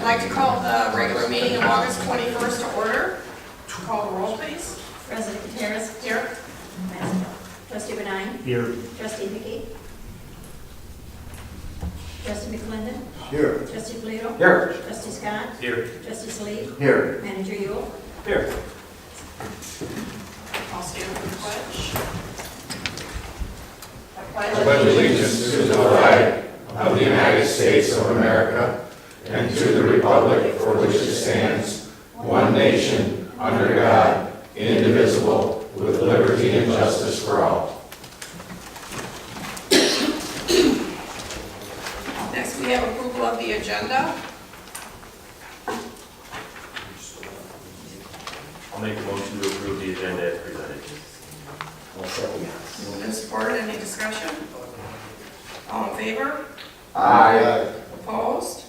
I'd like to call the regular meeting of August 21st to order. Call the roll, please. President Gutierrez. Here. Trustee Benign. Here. Trustee Hickey. Trustee McClendon. Here. Trustee Polito. Here. Trustee Scott. Here. Trustee Salido. Here. Manager Yule. Here. I'll stand for the pledge. I pledge allegiance to the flag of the United States of America and to the republic for which it stands, one nation, under God, indivisible, with liberty and justice for all. Next, we have approval of the agenda. I'll make a motion to approve the agenda as presented. Moved and supported. Any discussion? All in favor? Aye. Opposed?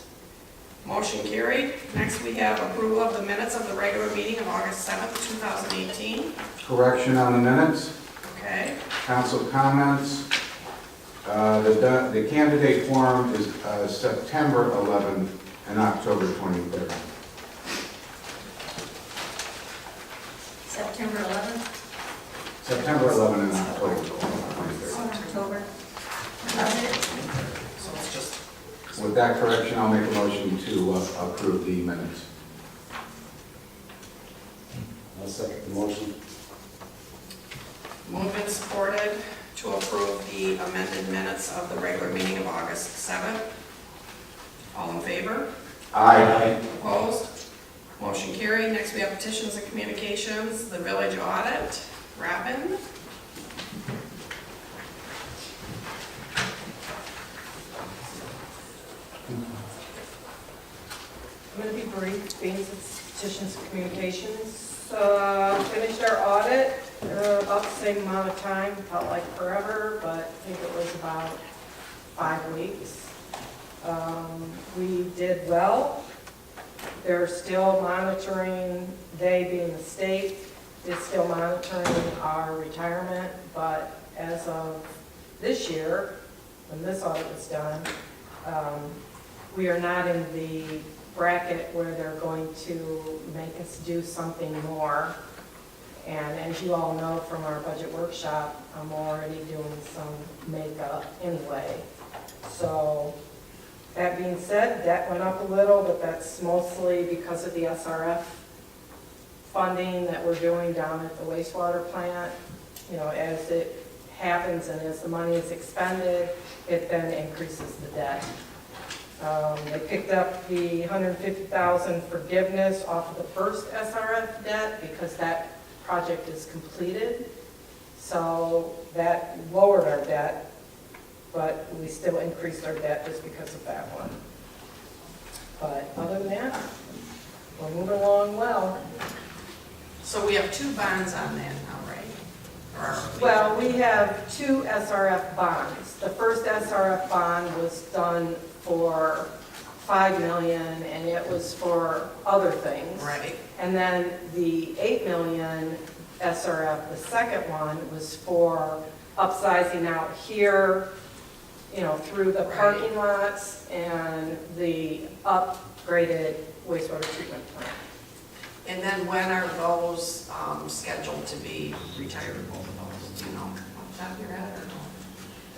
Motion carried. Next, we have approval of the minutes of the regular meeting of August 7th, 2018. Correction on the minutes, Okay. council comments. The candidate forum is September 11th and October 23rd. September 11th. September 11th and October 23rd. October. So it's just, With that correction, I'll make a motion to approve the minutes. I'll second the motion. moved and supported to approve the amended minutes of the regular meeting of August 7th. All in favor? Aye. Opposed? Motion carried. Next, we have petitions and communications, the village audit. Robin? I'm going to be brief, being it's petitions and communications. Finished our audit, about the same amount of time, felt like forever, but I think it was about 5 weeks. We did well. They're still monitoring, they being the state, is still monitoring our retirement, but as of this year, when this audit was done, we are not in the bracket where they're going to make us do something more. And as you all know from our budget workshop, I'm already doing some makeup anyway. So that being said, debt went up a little, but that's mostly because of the SRF funding that we're doing down at the wastewater plant. You know, as it happens and as the money is expended, it then increases the debt. They picked up the $150,000 forgiveness off of the first SRF debt because that project is completed. So that lowered our debt, but we still increased our debt just because of that one. But other than that, we're moving along well. So we have 2 bonds on that now, right? Or are we- Well, we have 2 SRF bonds. The first SRF bond was done for $5 million, and it was for other things. Right. And then the $8 million SRF, the second one, was for upsizing out here, you know, through the parking lots and the upgraded wastewater treatment plant. And then when are those scheduled to be retired, both of those? Do you know off the top of your head or no?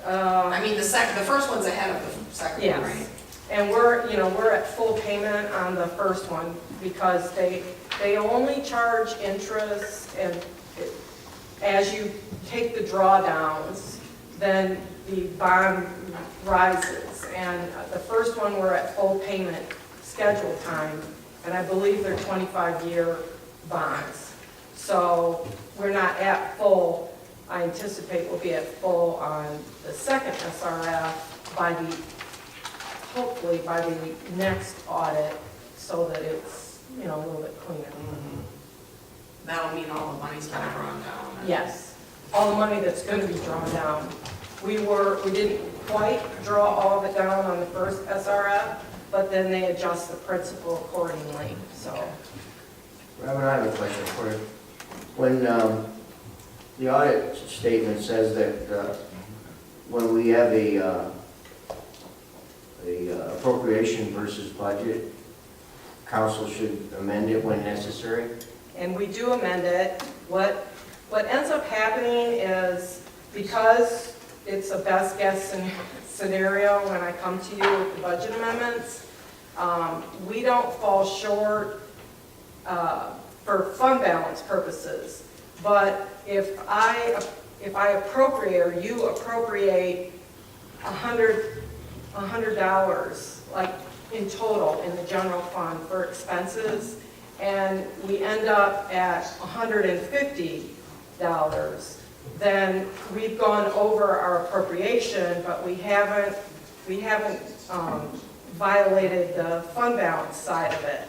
I mean, the first one's ahead of the second one, right? Yes, and we're at full payment on the first one because they only charge interest and as you take the drawdowns, then the bond rises. And the first one, we're at full payment schedule time, and I believe they're 25-year bonds. So we're not at full. I anticipate we'll be at full on the second SRF hopefully by the next audit, so that it's, you know, a little bit cleaner. That'll mean all the money's been drawn down. Yes, all the money that's going to be drawn down. We didn't quite draw all of it down on the first SRF, but then they adjust the principal accordingly, so. Robert, I have a question for you. When the audit statement says that when we have a appropriation versus budget, council should amend it when necessary? And we do amend it. What ends up happening is, because it's a best guess scenario when I come to you with the budget amendments, we don't fall short for fund balance purposes. But if I appropriate, or you appropriate $100, like in total in the general fund for expenses, and we end up at $150, then we've gone over our appropriation, but we haven't violated the fund balance side of it.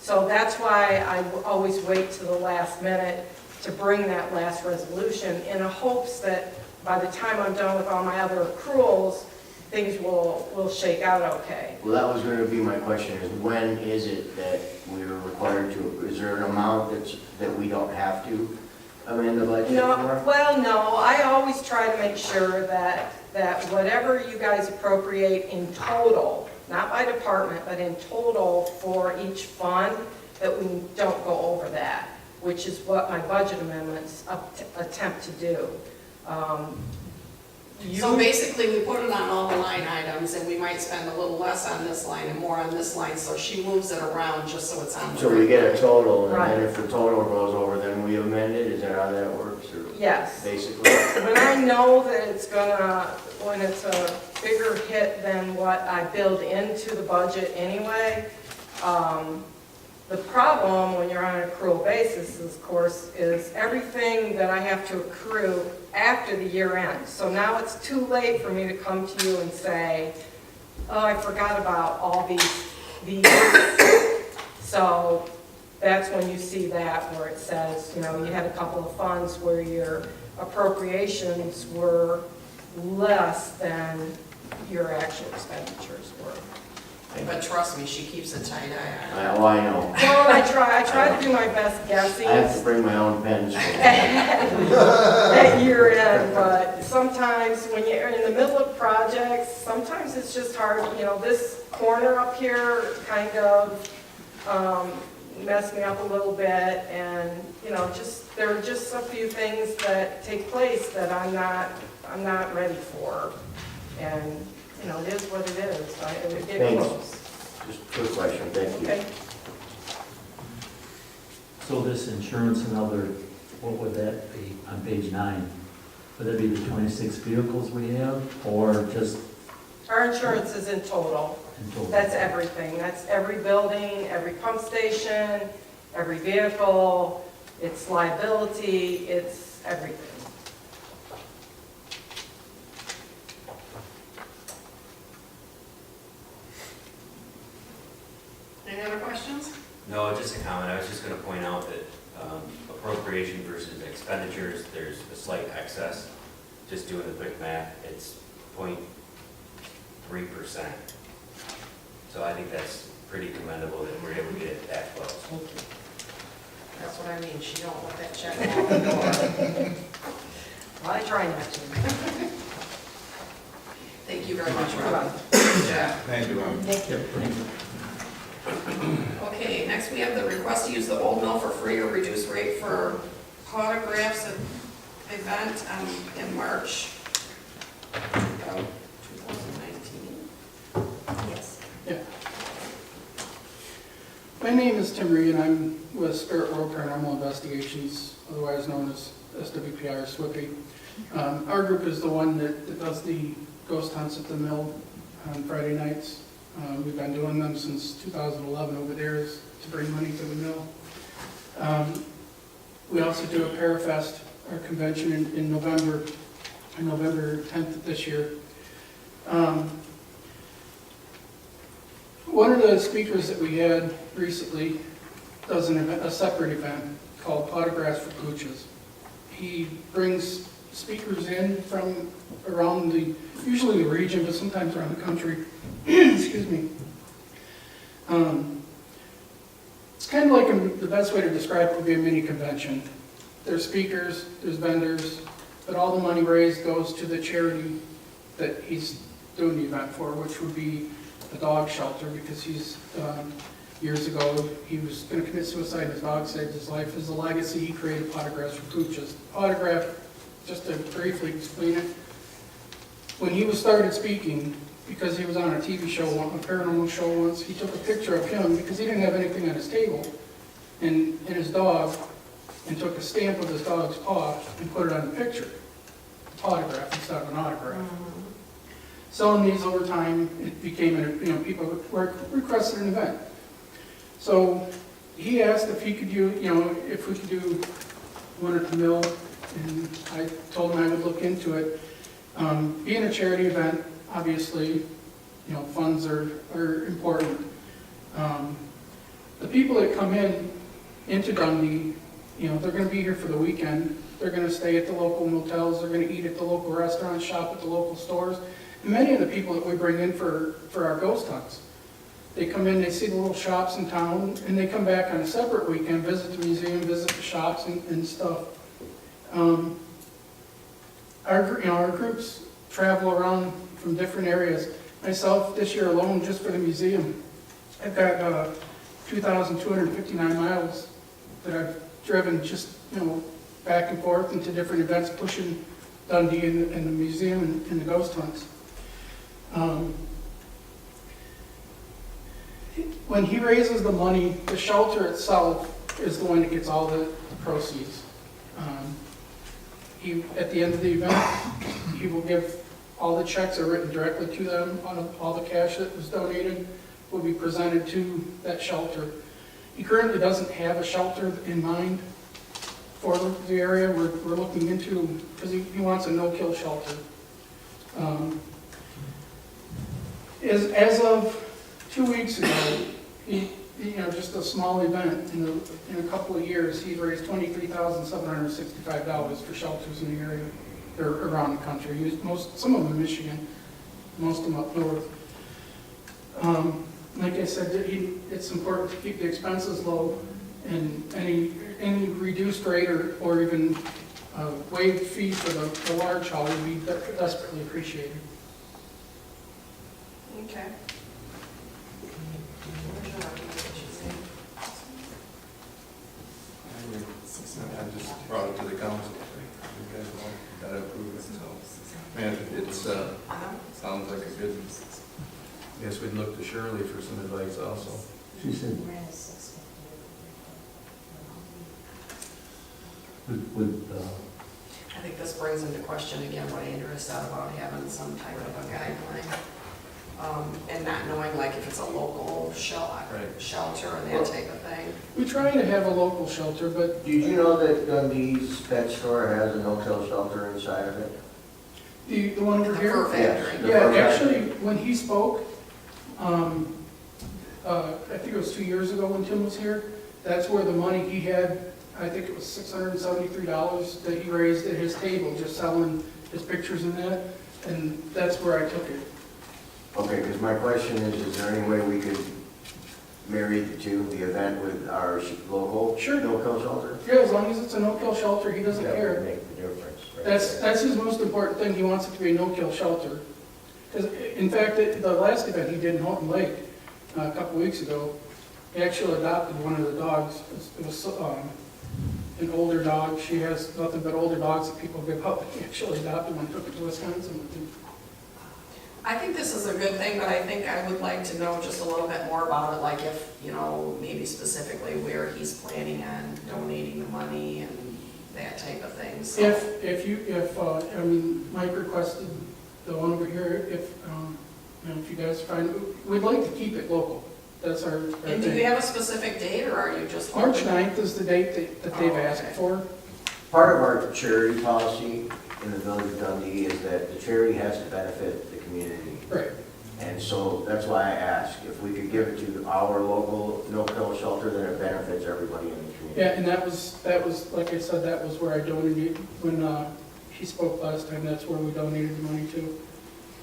So that's why I always wait to the last minute to bring that last resolution, in the hopes that by the time I'm done with all my other accruals, things will shake out okay. Well, that was gonna be my question, is when is it that we're required to, is there an amount that we don't have to amend the budget No, for? well, no, I always try to make sure that whatever you guys appropriate in total, not by department, but in total for each fund, that we don't go over that, which is what my budget amendments attempt to do. So basically, we put it on all the line items, and we might spend a little less on this line and more on this line, so she moves it around just so it's on the. So we get a total, and Right. then if the total goes over, then we amend it, is that how that works, or Yes. basically? When I know that when it's a bigger hit than what I build into the budget anyway, the problem when you're on an accrual basis, of course, is everything that I have to accrue after the year end. So now it's too late for me to come to you and say, oh, I forgot about all these. So that's when you see that, where it says, you had a couple of funds where your appropriations were less than your actual expenditures were. But trust me, she keeps a tight eye on it. Well, I know. Well, I try to do my best guessing I have to bring my own pens. at year end, but sometimes when you're in the middle of projects, sometimes it's just hard, this corner up here kind of messed me up a little bit, and, there are just a few things that take place that I'm not ready for, and, it is what it is. It get Thanks. close. Just a quick question, thank you. Okay. So this insurance and other, what would that be on page 9? Would that be the 26 vehicles we have, or just Our insurance is in total. in total? That's everything. That's every building, every pump station, every vehicle, it's liability, it's everything. Any other questions? No, just a comment. I was just going to point out that appropriation versus expenditures, there's a slight excess. Just doing the quick math, it's 0.3%. So I think that's pretty commendable that we're able to get it that close. That's what I mean, she don't let that check fall the door. Well, I try not to. Thank you very much, Rob. Thank you, Ron. Thank you. Okay, next we have the request to use the old mill for free or reduced rate for photographs event in March of 2019. Yes. My name is Tim Reed, and I'm with Spirit World Paranormal Investigations, otherwise known as SWPI or SWIPI. Our group is the one that does the ghost hunts at the mill on Friday nights. We've been doing them since 2011 over there to bring money to the mill. We also do a Parafest, our convention in November, on November 10th of this year. One of the speakers that we had recently does a separate event called Photographs for Pooches. He brings speakers in from around usually the region, but sometimes around the country. Excuse me. It's kind of like the best way to describe it would be a mini convention. There's speakers, there's vendors, but all the money raised goes to the charity that he's doing the event for, which would be a dog shelter, because he's years ago. He was gonna commit suicide, his dog saved his life. As a legacy, he created Autographs for Pooches. Autograph, just to briefly explain it, when he was started speaking, because he was on a TV show, a paranormal show once, he took a picture of him because he didn't have anything on his table, and his dog, and took a stamp of his dog's paw and put it on the picture. Autograph instead of an autograph. Selling these over time, it became, people requested an event. So he asked if he could do, if we could do one at the mill, and I told him I would look into it. Being a charity event, obviously, funds are important. The people that come into Dundee, they're gonna be here for the weekend. They're gonna stay at the local motels, they're gonna eat at the local restaurants, shop at the local stores. And many of the people that we bring in for our ghost hunts, they come in, they see the little shops in town, and they come back on a separate weekend, visit the museum, visit the shops and stuff. Our groups travel around from different areas. Myself, this year alone, just for the museum, I've got 2,259 miles that I've driven just, back and forth into different events, pushing Dundee and the museum and the ghost hunts. When he raises the money, the shelter itself is the one that gets all the proceeds. At the end of the event, he will give, all the checks are written directly to them, all the cash that was donated will be presented to that shelter. He currently doesn't have a shelter in mind for the area we're looking into, because he wants a no-kill shelter. As of 2 weeks ago, just a small event, in a couple of years, he's raised $23,765 for shelters in the area, or around the country. Some of them in Michigan, most of them up north. Like I said, it's important to keep the expenses low, and any reduced rate or even waived fee for the large haul would be desperately appreciated. Okay. I just brought it to the council. You guys want that approved, so. Man, it's, sounds like a good, I guess we'd look to Shirley for some advice also. She said, would, I think this brings into question again what Andrew said about having some type of a guideline. And not knowing like if it's a local shelter or that type of thing. We try to have a local shelter, but Did you know that Dundee's pet store has a no-kill shelter inside of it? the one over The here? fur factory. The Yeah, fur factory. actually, when he spoke, I think it was 2 years ago when Tim was here, that's where the money he had, I think it was $673 that he raised at his table, just selling his pictures and that, and that's where I took it. Okay, because my question is there any way we could marry the two, the event with our local Sure. no-kill shelter? Yeah, as long as it's a no-kill shelter, he doesn't That care. would make the difference. right That's there. his most important thing, he wants it to be a no-kill shelter. 'Cause in fact, the last event he did in Houghton Lake, a couple weeks ago, he actually adopted one of the dogs. It was an older dog, she has nothing but older dogs that people give up. He actually adopted one, took it to Wisconsin with him. I think this is a good thing, but I think I would like to know just a little bit more about it, like if, maybe specifically where he's planning on donating the money and that type of thing, so. Mike requested the one over here, if you guys find, we'd like to keep it local. That's our And do thing. you have a specific date, or are you just? March 9th is the date that they've Oh, asked okay. for. Part of our charity policy in the village of Dundee is that the charity has to benefit the community. Right. And so that's why I asked, if we could give it to our local no-kill shelter, then it benefits everybody in the community. Yeah, and that was, like I said, that was where I donated, when he spoke last time, that's where we donated the money to.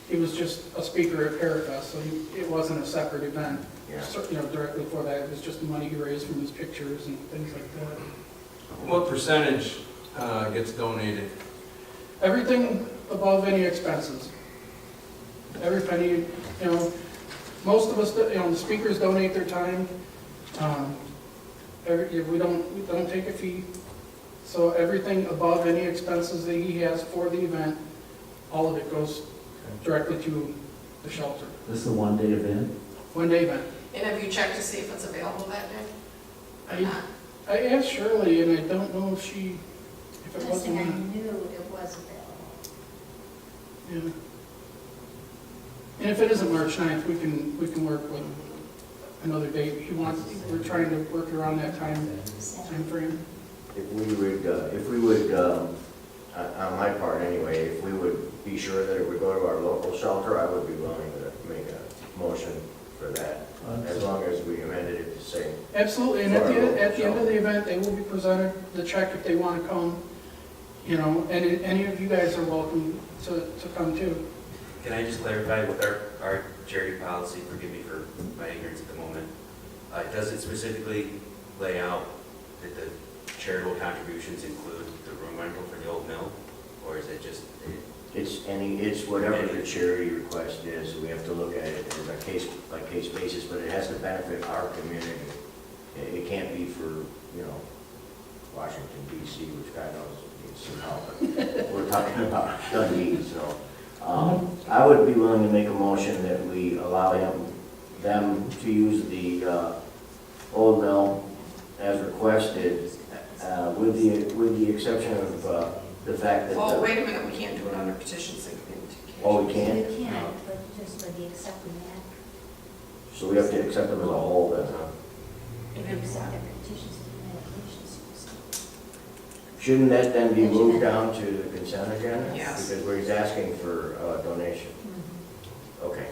He was just a speaker at Parafest, so it wasn't a separate event. Yeah. So, directly for that, it was just the money he raised from his pictures and things like that. What percentage gets donated? Everything above any expenses. Every penny, most of us, the speakers donate their time, We don't take a fee, so everything above any expenses that he has for the event, all of it goes directly to the shelter. This is a one-day event? One-day event. And have you checked to see if it's available that day? Or I- not? I asked Shirley, and I don't know if it Last wasn't thing I on. knew, it was available. Yeah. And if it isn't March 9th, we can work with another date. We're trying to work around that time frame. If we would, on my part anyway, if we would be sure that it would go to our local shelter, I would be willing to make a motion for that, as long as we amended it to say. Absolutely, and at the end of the event, they will be presented the check if they want to come, and any of you guys are welcome to come too. Can I just clarify with our charity policy, forgive me for my ignorance at the moment, does it specifically lay out that the charitable contributions include the room rental for the old mill? Or is it just? It's whatever the charity request is, we have to look at it as a case-by-case basis, but it has to benefit our community. It can't be for, Washington DC, which God knows needs some help, but we're talking about Dundee, so. I would be willing to make a motion that we allow them to use the old mill as requested, with the exception of the fact that. Well, wait a minute, we can't do it under petition signature. Oh, we can't? We can, but just with the accepting that, So we have to accept them as a whole then, huh? if you accept their petitions and medications. Shouldn't that then be moved down to the consent agenda? Yes. Because he's asking for a donation. Mm-hmm. Okay.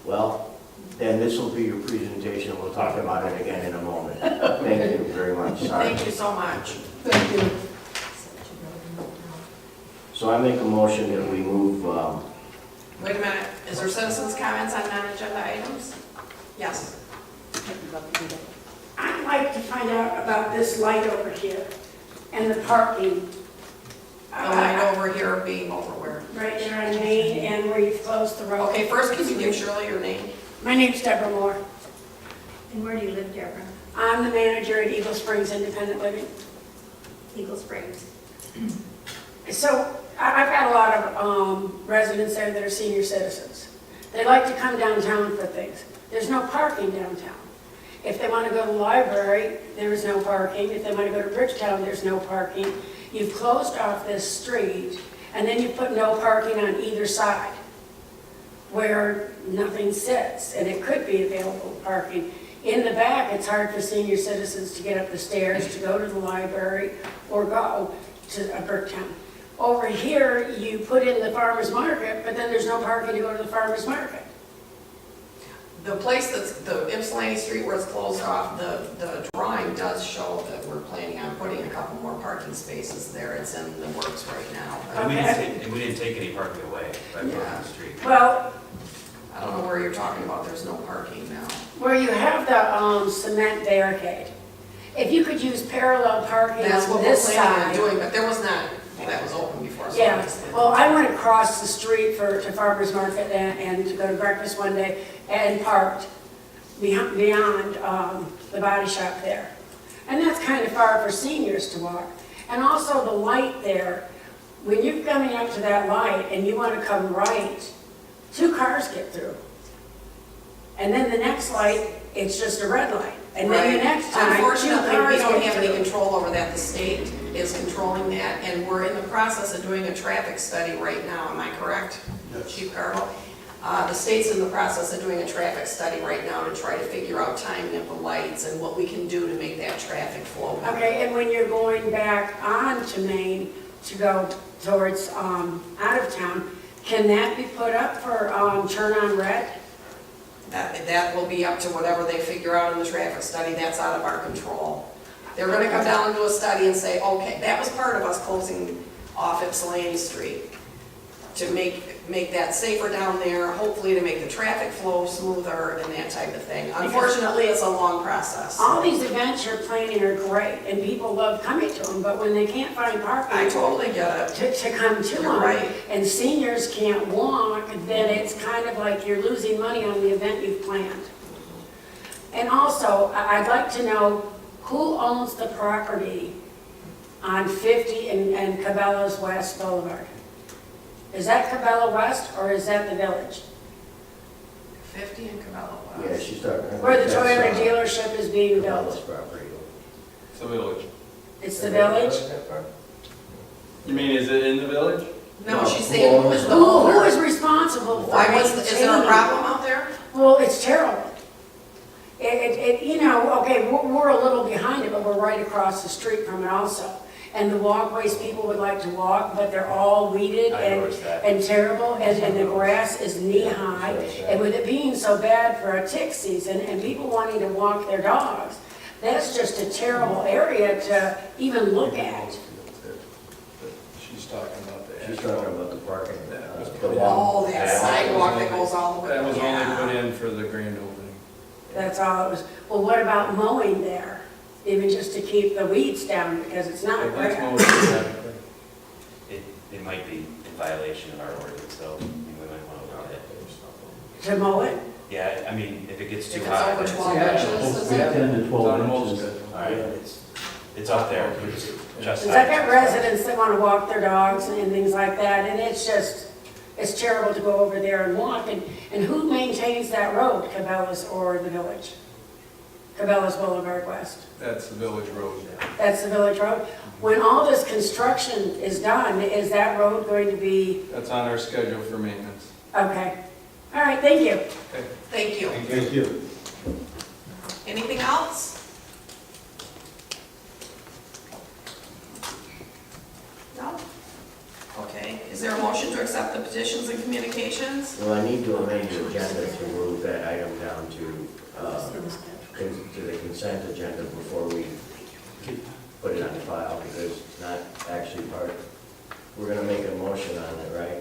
Well, then this will be your presentation, we'll talk about it again in a moment. Thank you very much. Sorry. Thank you so much. Thank you. So I make a motion that we move, Wait a minute, is there citizens' comments on non-agenda items? Yes. I'd like to find out about this light over here and the parking. The line over here being over where? Right there on Main and where you've closed the road. Okay, first, can you give Shirley your name? My name's Deborah Moore. And where do you live, Deborah? I'm the manager at Eagle Springs Independent Living. Eagle Springs. So I've got a lot of residents there that are senior citizens. They like to come downtown for things. There's no parking downtown. If they want to go to the library, there is no parking. If they want to go to Bridgetown, there's no parking. You've closed off this street, and then you put no parking on either side where nothing sits, and it could be available parking. In the back, it's hard for senior citizens to get up the stairs to go to the library or go to Bridgetown. Over here, you put in the farmer's market, but then there's no parking to go to the farmer's market. The place that's, the Ypsilanti Street where it's closed off, the drawing does show that we're planning on putting a couple more parking spaces there. It's in the works right now. And we didn't take any parking away by closing Yeah. the street. Well, I don't know where you're talking about, there's no parking now. where you have the cement barricade, if you could use parallel parking That's what on we're this planning on side. doing, but there was not, that was open before. So Yeah, I just didn't- well, I went across the street to farmer's market and to go to breakfast one day and parked beyond the body shop there. And that's kind of far for seniors to walk. And also the light there, when you're coming up to that light and you want to come right, 2 cars get through. And then the next light, it's just a red light. And then the Right. next time, 2 Unfortunately, we cars don't get have any through. control over that. The state is controlling that, and we're in the process of doing a traffic study right now. Am I correct, Chief Carlo? The state's in the process of doing a traffic study right now to try to figure out timing of the lights and what we can do to make that traffic flow better. Okay, and when you're going back on to Main to go towards out of town, can that be put up for turn on red? That will be up to whatever they figure out in the traffic study. That's out of our control. They're gonna come down and do a study and say, okay, that was part of us closing off Ypsilanti Street to make that safer down there, hopefully to make the traffic flow smoother and that type of thing. Unfortunately, it's a long process. All these events you're planning are great, and people love coming to them, but when they can't find I parking totally get it. to come to You're them, right. and seniors can't walk, then it's kind of like you're losing money on the event you've planned. And also, I'd like to know who owns the property on 50 and Cabela's West Boulevard? Is that Cabela West or is that the village? 50 in Cabela Yeah, West. she's talking. Where the that's, Toyota dealership is being Cabela's built? property. It's a village. It's the village? You mean, is it in the village? No, she's saying who is the Who owner? is responsible for Why was, is there a maintaining? problem out there? Well, it's terrible. You know, okay, we're a little behind it, but we're right across the street from it also. And the walkways, people would like to walk, but they're all weeded I noticed that. and terrible, and the grass is knee-high. And with it being so bad for a tick season and people wanting to walk their dogs, that's just a terrible area to even look at. She's talking about the. She's talking about the parking. That was The put walk. Oh, that sidewalk that goes all the way. That was only Yeah. put in for the grand opening. That's all it was. Well, what about mowing there? Even just to keep the weeds down, because it's not That's grass. most exactly. It might be in violation of our ordinance, so we might want to look at it. To mow it? Yeah, I mean, if it gets too If hot. it's over then 12 it's- inches, is We it? 10 to It's 12 on the most inches. good. All right, it's up there. We're just Because I've got residents that want to walk their dogs and things like that, and it's just, it's terrible to go over there and walk. And who maintains that road, Cabela's or the village? Cabela's Boulevard West. That's the village road. That's the village road. When all this construction is done, is that road going to be, That's on our schedule for maintenance. okay. All right, thank you. Thank you. Thank you. Anything else? No? Okay, is there a motion to accept the petitions and communications? Well, I need to amend the agenda to move that item down to the consent agenda before we put it on the file, because it's not actually part, we're gonna make a motion on it, right,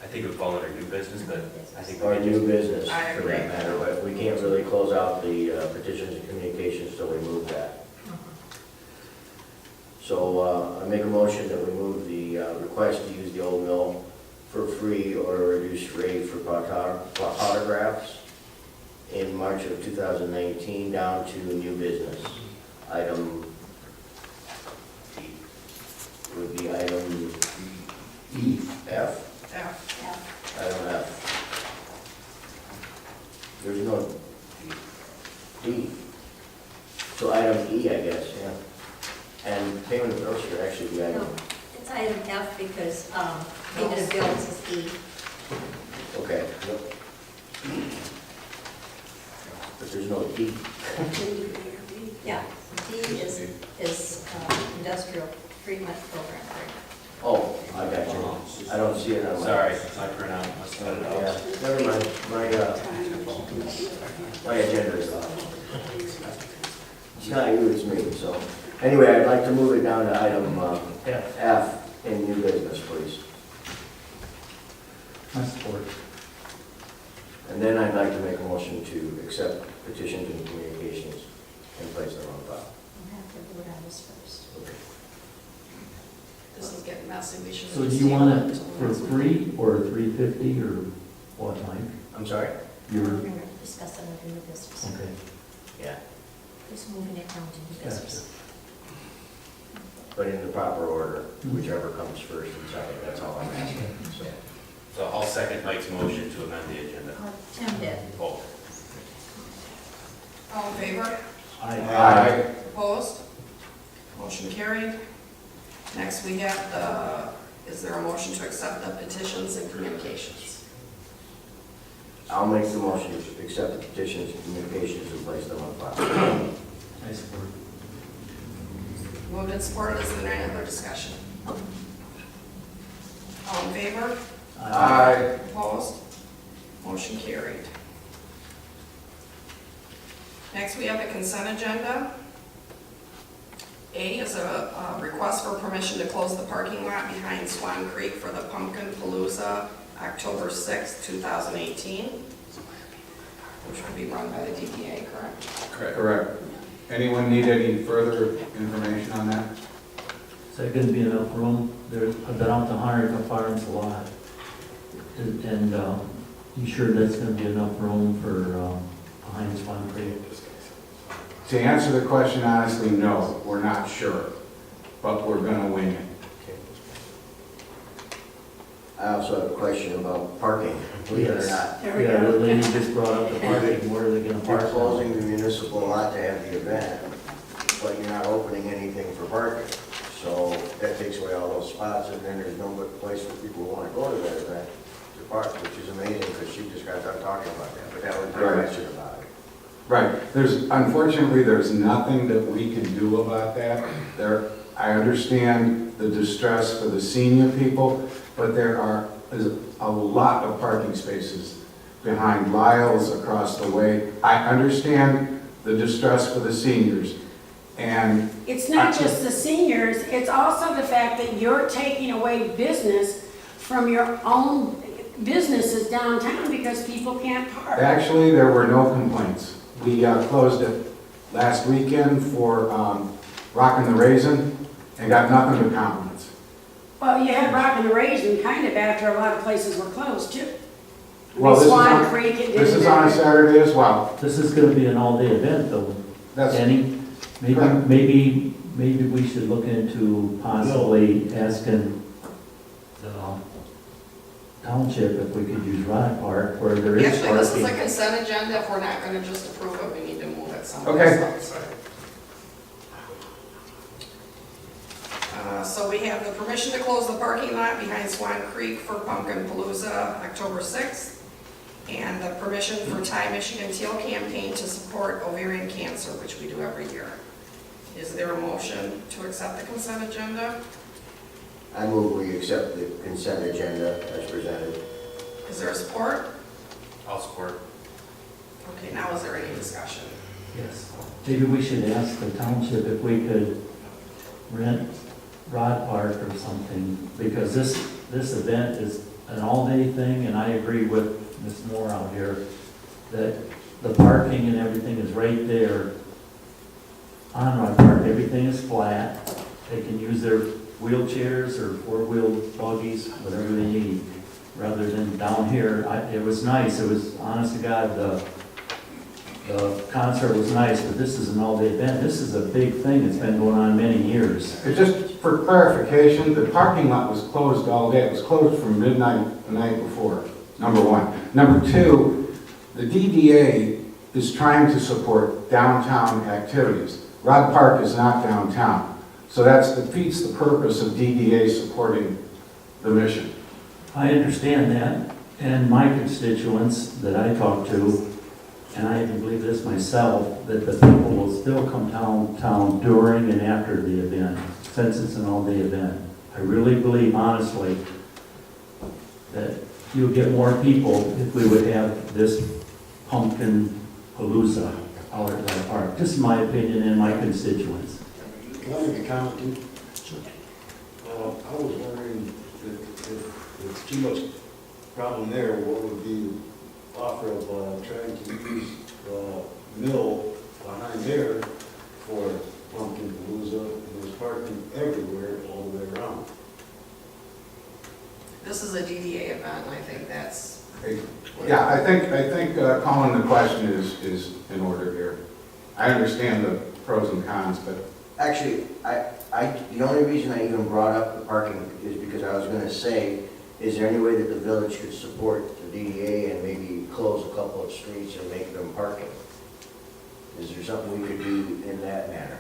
I think it would fall under new business, but I think we our could new just, business I for agree. that matter, but we can't really close out the petitions and communications till we move that. So I make a motion that we move the request to use the old mill for free or a reduced rate for photographs in March of 2019 down to new business. Item would be item E. F. Yeah. Item F. There's no D. So item E, I guess, yeah. And payment of bills should actually be item, No, it's item F because payment of bills is E. okay. But there's no D. Yeah, D is industrial treatment program. Oh, I got you. I don't see it on my. sorry, my printout must have cut it Yeah, off. never mind. My agenda is off. It's not you, it's me, so. Anyway, I'd like to move it down to item F in new business, please. I support. And then I'd like to make a motion to accept petitions and communications and place them on file. We'll have to vote on this first. Okay. This is getting messy, we should. So do you want it for free or 350 or what, Mike? I'm sorry? We're You're, going to discuss it under new business. okay, Yeah. Just moving it down to new gotcha. business. But in the proper order, whichever comes first and second, that's all I'm asking, so. So I'll second Mike's motion to amend the agenda. Tim did. Oh, All in favor? I, Opposed? Motion carried. Next, we have is there a motion to accept the petitions and communications? I'll make the motion to accept the petitions and communications and place them on file. I support. Moved and supported, is there any other discussion? All in favor? Opposed? Motion carried. Next, we have the consent agenda. A is a request for permission to close the parking lot behind Swan Creek for the Pumpkin Palooza, October 6th, 2018, which will be run by the DPA, correct? Correct. Anyone need any further information on that? Is that gonna be enough room? I've been out to Hardin Farms a lot. And you sure that's gonna be enough room for Creek? To answer the question honestly, no, we're not sure, but we're gonna wing it. I also have a question about parking, believe it or not. There we Yeah, the go. lady just brought up the parking, where are they gonna You're park? closing the municipal lot to have the event, but you're not opening anything for parking. So that takes away all those spots, and then there's no place for people who want to go to that event to park, which is amazing, because she just got done talking about that, but that was my Right. question about it. Right, unfortunately, there's nothing that we can do about that. I understand the distress for the senior people, but is a lot of parking spaces behind Lyle's across the way. I understand the distress for the seniors, and It's not just the seniors, it's also the fact that you're taking away business from your own businesses downtown because people can't park. actually, there were no complaints. We closed it last weekend for Rockin' the Raisin and got nothing but compliments. Well, you had Rockin' the Raisin kind of after a lot of places were closed too. I Well, mean, this is Swan on- Creek, it This didn't. is on a Saturday as well. This is gonna be an all-day event though, That's, Danny. Maybe, Right. maybe we should look into possibly asking the township if we could use Rod Park where there is Actually, this is a parking. consent agenda. If we're not gonna just approve it, we need to move it Okay. someplace else. So we have the permission to close the parking lot behind Swan Creek for Pumpkin Palooza, October 6th, and the permission for Thai Michigan Teal Campaign to support ovarian cancer, which we do every year. Is there a motion to accept the consent agenda? I move we accept the consent agenda as presented. Is there a support? I'll support. Okay, now is there any discussion? Yes. Maybe we should ask the township if we could rent Rod Park or something, because this event is an all-day thing, and I agree with Ms. Moore out here, that the parking and everything is right there on Rod Park. Everything is flat. They can use their wheelchairs or four-wheel buggies, whatever they need, rather than down here. It was nice. It was, honest to God, the concert was nice, but this is an all-day event. This is a big thing. It's been going on many years. just for clarification, the parking lot was closed all day. It was closed from midnight the night before, number one. Number two, the DDA is trying to support downtown activities. Rod Park is not downtown. So that defeats the purpose of DDA supporting the mission. I understand that, and my constituents that I talk to, and I even believe this myself, that the people will still come downtown during and after the event, since it's an all-day event. I really believe honestly that you'll get more people if we would have this pumpkin palooza out at that park. Just my opinion and my constituents. Can I make a comment too? I was wondering if there's too much problem there, what would be the offer of trying to use the mill behind there for Pumpkin Palooza, and there's parking everywhere all the way around. This is a DDA event, and I think that's. Yeah, I think calling the question is in order here. I understand the pros and cons, but Actually, the only reason I even brought up the parking is because I was gonna say, is there any way that the village could support the DDA and maybe close a couple of streets and make them parking? Is there something we could do in that manner?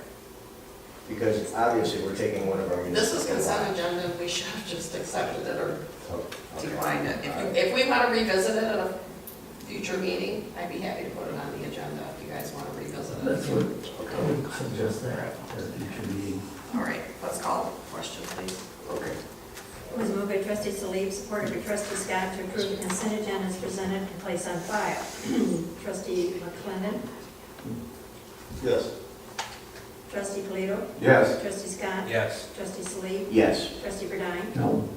Because obviously, we're taking one of our This is municipal consent lots. agenda, we should have just accepted it or Oh, okay. declined it. If we want to revisit it at a future meeting, I'd be happy to put it on the agenda if you guys want to revisit That's it. what I would suggest that at a future meeting. All right, let's call the question, please. Okay. It was moved by trustee Saliba, supported by trustee Scott, to approve the consent agenda as presented and place on file. Trustee McClendon, Yes. trustee Polito, yes. trustee Scott, Yes. trustee Saliba, Yes. trustee Burdine, No,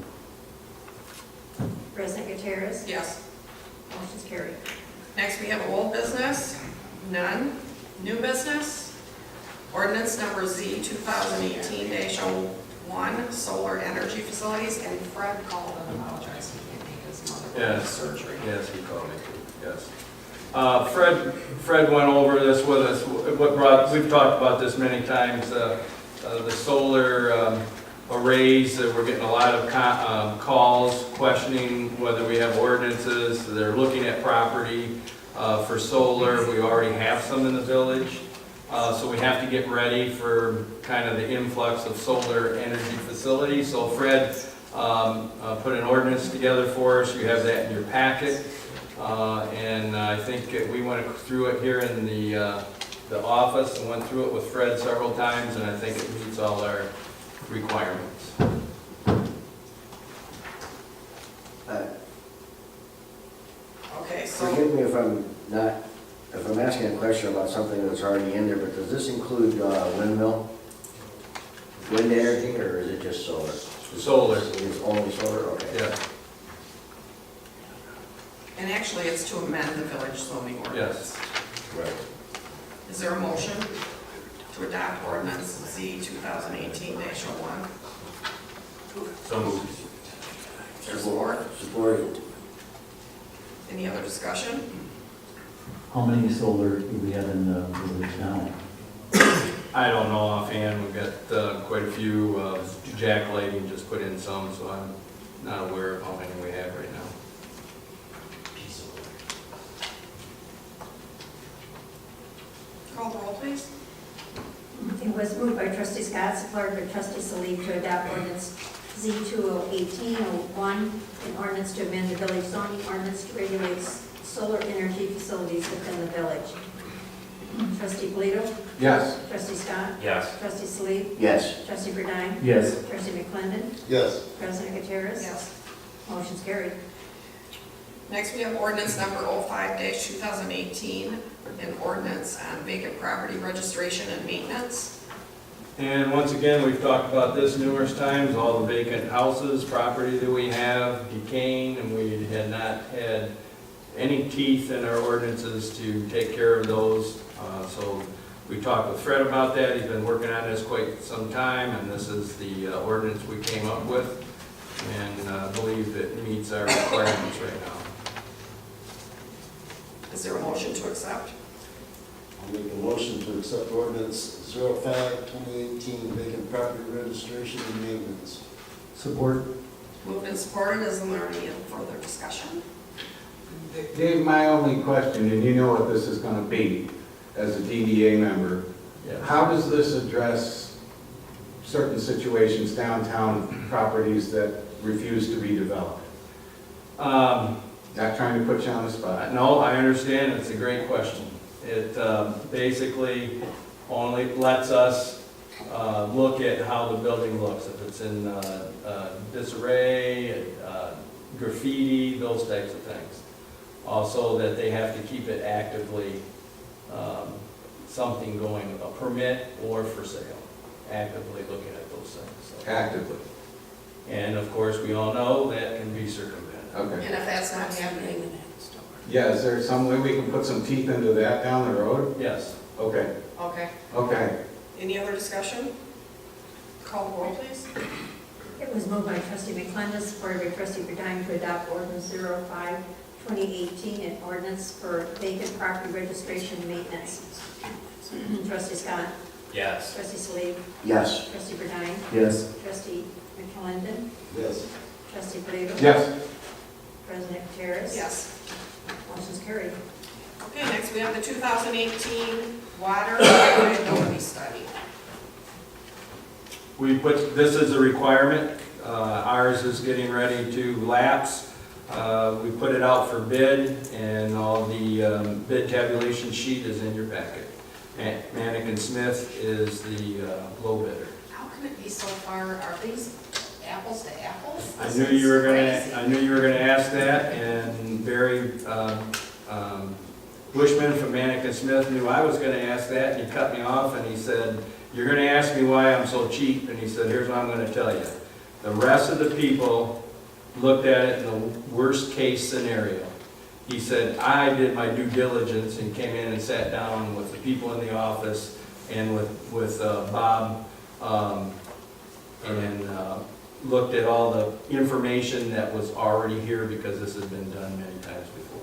President Gutierrez, Yes. motion's carried. Next, we have old business, none. New business, ordinance number Z 2018-01, solar energy facilities, and Fred called and apologized, he can't make his mother Yes. surgery. Yes, he called me, yes. Fred went over this with us, we've talked about this many times, the solar arrays, that we're getting a lot of calls questioning whether we have ordinances. They're looking at property for solar. We already have some in the village. So we have to get ready for kind of the influx of solar energy facilities. So Fred put an ordinance together for us. You have that in your packet. And I think we went through it here in the office and went through it with Fred several times, and I think it meets all our requirements. Okay, so, Forgive me if I'm asking a question about something that's already in there, but does this include wind energy, or is it just solar? Solar. It's only solar, okay. Yeah, and actually it's to amend the village zoning ordinance. yes. Right. Is there a motion to adopt ordinance Z 2018-01? So moved. Is there support? Supported. Any other discussion? How many solar do we have in the village now? I don't know offhand. We've got quite a few. Jack Lighting just put in some, so I'm not aware of how many we have right now. Call the roll, please. It was moved by trustee Scott, supported by trustee Salib to adopt ordinance Z 2018-01, an ordinance to amend the village zoning ordinance to regulate solar energy facilities within the village. Trustee Polito? Yes. Trustee Scott? Yes. Trustee Salib? Yes. Trustee Burdine? Yes. Trustee McClendon? Yes. President Gutierrez? Yes. Motion's carried. Next, we have ordinance number 05-2018, an ordinance on vacant property registration and maintenance. And once again, we've talked about this numerous times, all the vacant houses, property that we have decaying, and we had not had any teeth in our ordinances to take care of those. So we talked with Fred about that. He's been working on this quite some time, and this is the ordinance we came up with, and believe it meets our requirements right now. Is there a motion to accept? I'll make a motion to accept ordinance 05-2018, vacant property registration and maintenance. Support? Moved and supported. Is there any further discussion? Dave, my only question, and you know what this is going to be as a DDA member, Yeah. how does this address certain situations, downtown properties that refuse to be developed? Not trying to put you on the spot. No, I understand. It's a great question. It basically only lets us look at how the building looks. If it's in disarray, graffiti, those types of things. Also that they have to keep it actively, something going, a permit or for sale. Actively looking at those things. So. Actively. And of course, we all know that can be circumvented. And Okay. if that's not happening, Yeah, is there some way we can put some teeth into that down the road? Yes. Okay, okay. okay. Any other discussion? Call the roll, please. It was moved by trustee McClendon, supported by trustee Burdine to adopt ordinance 05-2018, an ordinance for vacant property registration and maintenance. Trustee Scott? Yes. Trustee Salib? Yes. Trustee Burdine? Yes. Trustee McClendon? Yes. Trustee Polito? Yes. President Gutierrez? Yes. Motion's carried. Okay, next we have the 2018 water liability study. We put, this is a requirement. Ours is getting ready to lapse. We put it out for bid, and all the bid tabulation sheet is in your packet. Manick & Smith is the low bidder. How can it be so far, are these apples to apples? I This knew is you were crazy. gonna ask that, and Barry Bushman from Manick & Smith knew I was gonna ask that, and he cut me off, and he said, "You're gonna ask me why I'm so cheap," and he said, "Here's what I'm gonna tell you. The rest of the people looked at it in the worst case scenario." He said, "I did my due diligence and came in and sat down with the people in the office and with Bob, and looked at all the information that was already here, because this has been done many times before."